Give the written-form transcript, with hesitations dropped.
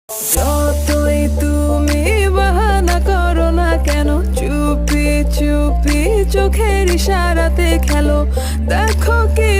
যতই তুমি বাহানা করো না কেন, চুপি চুপি চোখের ইশারাতে খেলো। দেখো কি